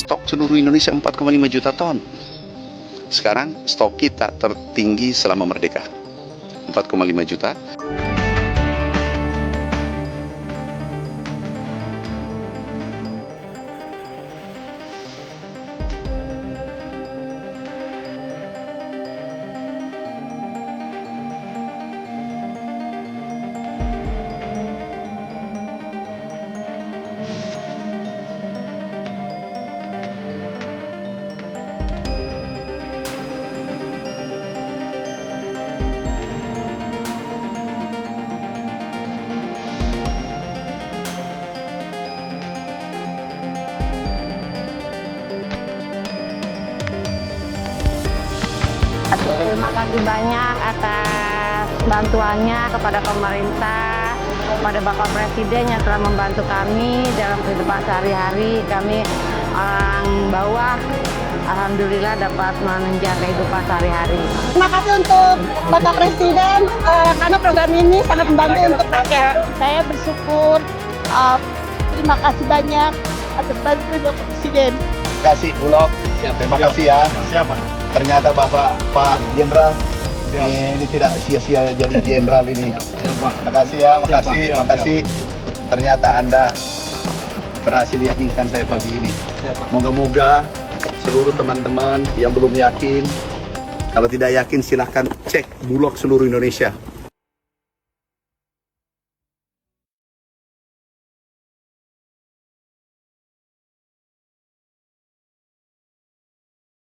stok seluruh Indonesia 4,5 juta ton. Sekarang stok kita tertinggi selama merdeka, 4,5 juta. Terima kasih banyak atas bantuannya kepada pemerintah, kepada Bapak Presiden yang telah membantu kami dalam kehidupan sehari-hari. Kami orang bawah, alhamdulillah dapat menunjang kehidupan sehari-hari. Terima kasih untuk Bapak Presiden karena program ini sangat membantu untuk rakyat. Saya bersyukur, terima kasih banyak atas bantuan Bapak Presiden. Terima kasih Bulog, terima kasih ya. Siapa? Ternyata Bapak Pak Jenderal ini tidak sia-sia jadi jenderal ini. Terima kasih ya, makasih. Ternyata Anda berhasil yakinkan saya pagi ini. Moga-moga seluruh teman-teman yang belum yakin, kalau tidak yakin silahkan cek Bulog seluruh Indonesia.